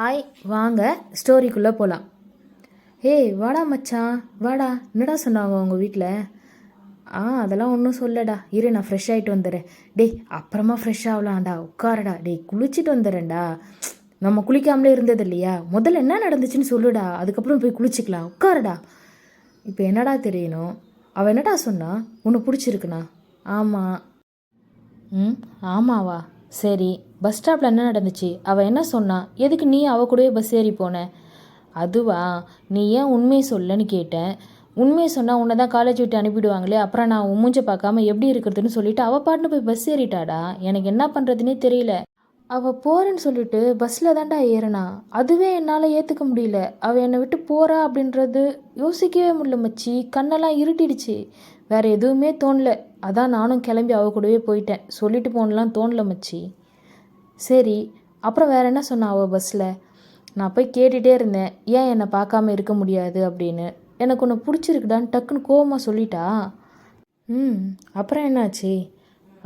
ஆய் வாங்க ஸ்டோரிக்குள்ளே போகலாம். ஏய் வாடா மச்சான் வாடா, என்னடா சொன்னாங்க உங்கள் வீட்டில்? அதெல்லாம் ஒன்றும் சொல்லடா, இரு நான் ஃப்ரெஷ் ஆகிட்டு வந்துடுறேன். டேய் அப்புறமா ஃப்ரெஷ் ஆகலாம்டா, உட்காரடா. டேய் குளிச்சுட்டு வந்துடுறேன்டா. நம்ம குளிக்காமலே இருந்தது இல்லையா? முதல்ல என்ன நடந்துச்சுன்னு சொல்லுடா, அதுக்கப்புறம் போய் குளிச்சிக்கலாம். உட்காரடா. இப்போ என்னடா தெரியணும்? அவள் என்னடா சொன்னா? உன்னை பிடிச்சிருக்குண்ணா? ஆமாம். ஆமாவா? சரி, பஸ் ஸ்டாப்பில் என்ன நடந்துச்சு? அவள் என்ன சொன்னா? எதுக்கு நீ அவள் கூடவே பஸ் ஏறி போன? அதுவா, நீ ஏன் உண்மையை சொல்லன்னு கேட்டேன். உண்மையை சொன்னால் உன்னை தான் காலேஜ் விட்டு அனுப்பிடுவாங்களே, அப்புறம் நான் உன் மூஞ்ச பார்க்காம எப்படி இருக்கிறதுன்னு சொல்லிட்டு அவள் பாட்டுன்னு போய் பஸ் ஏறிட்டாடா. எனக்கு என்ன பண்ணுறதுனே தெரியல. அவள் போகிறேன்னு சொல்லிட்டு பஸ்ஸில் தான்டா ஏறினா. அதுவே என்னால் ஏற்றுக்க முடியல. அவள் என்னை விட்டு போகிறா அப்படின்றது யோசிக்கவே முடியல மச்சி. கண்ணெல்லாம் இருட்டிடுச்சு. வேறு எதுவுமே தோணல. அதான் நானும் கிளம்பி அவள் கூடவே போயிட்டேன். சொல்லிட்டு போனலாம் தோணல மச்சி. சரி, அப்புறம் வேறு என்ன சொன்னா அவள் பஸ்ஸில்? நான் போய் கேட்டுகிட்டே இருந்தேன், ஏன் என்னை பார்க்காம இருக்க முடியாது அப்படின்னு. எனக்கு ஒன்று பிடிச்சிருக்குடான்னு டக்குன்னு கோவமாக சொல்லிட்டா. அப்புறம் என்னாச்சு?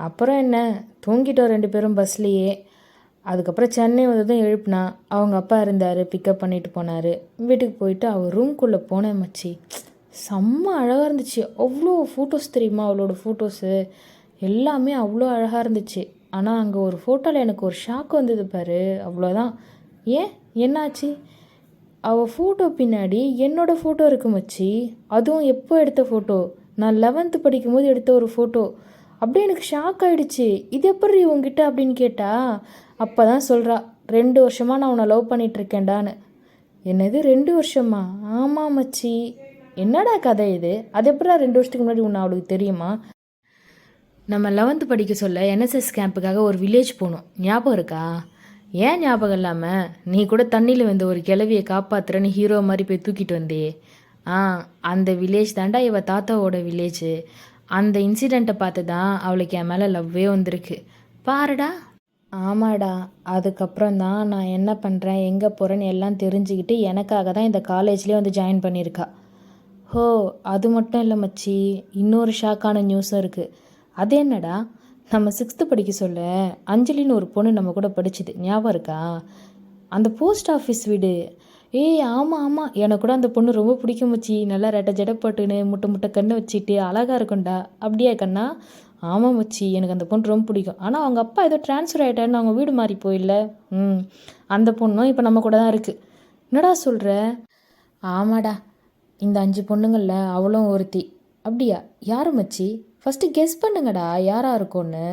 அப்புறம் என்ன, தூங்கிட்டோம் ரெண்டு பேரும் பஸ்லேயே. அதுக்கப்புறம் சென்னை வந்ததும் எழுப்புனா. அவங்க அப்பா இருந்தார், பிக்கப் பண்ணிட்டு போனார். வீட்டுக்கு போயிட்டு அவள் ரூம்குள்ளே போனேன் மச்சி. செம்ம அழகாக இருந்துச்சு. அவ்வளோ ஃபோட்டோஸ் தெரியுமா, அவளோட ஃபோட்டோஸு எல்லாமே அவ்வளோ அழகாக இருந்துச்சு. ஆனால் அங்கே ஒரு ஃபோட்டோவில் எனக்கு ஒரு ஷாக் வந்தது பாரு, அவ்வளோதான். ஏன், என்னாச்சு? அவள் ஃபோட்டோ பின்னாடி என்னோடய ஃபோட்டோ இருக்கு மச்சி. அதுவும் எப்போ எடுத்த ஃபோட்டோ? நான் 11th படிக்கும்போது எடுத்த ஒரு ஃபோட்டோ. அப்படியே எனக்கு ஷாக் ஆகிடுச்சு. இது எப்படி உங்ககிட்ட அப்படின்னு கேட்டா, அப்போ தான் சொல்கிறா, 2 வருஷமாக நான் உன்னை லவ் பண்ணிகிட்ருக்கேன்டான்னு. என்னது 2 வருஷமா? ஆமாம் மச்சி. என்னடா கதை இது? அது எப்படா 2 வருஷத்துக்கு முன்னாடி உன்னை அவளுக்கு தெரியுமா? நம்ம 11th படிக்க சொல்ல என்எஸ்எஸ் கேம்புக்காக ஒரு வில்லேஜ் போகணும், ஞாபகம் இருக்கா? ஏன் ஞாபகம் இல்லாமல்? நீ கூட தண்ணியில் வந்து ஒரு கிழவியை காப்பாற்றுறன்னு ஹீரோ மாதிரி போய் தூக்கிட்டு வந்தே. அந்த வில்லேஜ் தாண்டா இவள் தாத்தாவோட வில்லேஜு. அந்த இன்சிடெண்ட்டை பார்த்து தான் அவளுக்கு என் மேலே லவ்வே வந்திருக்கு பாருடா. ஆமாடா, அதுக்கப்புறம் தான் நான் என்ன பண்ணுறேன், எங்கே போகிறேன்னு எல்லாம் தெரிஞ்சுக்கிட்டு எனக்காக தான் இந்த காலேஜ்லேயே வந்து ஜாயின் பண்ணியிருக்கா. ஹோ, அது மட்டும் இல்லை மச்சி, இன்னொரு ஷாக்கான நியூஸும் இருக்குது. அது என்னடா? நம்ம 6th படிக்க சொல்ல அஞ்சலின்னு ஒரு பொண்ணு நம்ம கூட படிச்சுது, ஞாபகம் இருக்கா? அந்த போஸ்ட் ஆஃபீஸ் வீடு. ஏய் ஆமாம் ஆமாம், எனக்கு கூட அந்த பொண்ணு ரொம்ப பிடிக்கும் மச்சி. நல்லா ரெட்டை ஜடை போட்டுன்னு முட்டை முட்டை கண்ணு வச்சுட்டு அழகாக இருக்கும்டா. அப்படியா கண்ணா? ஆமாம் மச்சி, எனக்கு அந்த பொண்ணு ரொம்ப பிடிக்கும். ஆனால் அவங்க அப்பா ஏதோ ட்ரான்ஸ்ஃபர் ஆகிட்டாருன்னு அவங்க வீடு மாறி போயில்ல. அந்த பொண்ணும் இப்போ நம்ம கூட தான் இருக்குது. என்னடா சொல்கிற? ஆமாடா, இந்த 5 பொண்ணுங்களில் அவளும் ஒருத்தி. அப்படியா? யார் மச்சி? ஃபஸ்ட்டு கெஸ் பண்ணுங்கடா, யாராக இருக்கும்னு.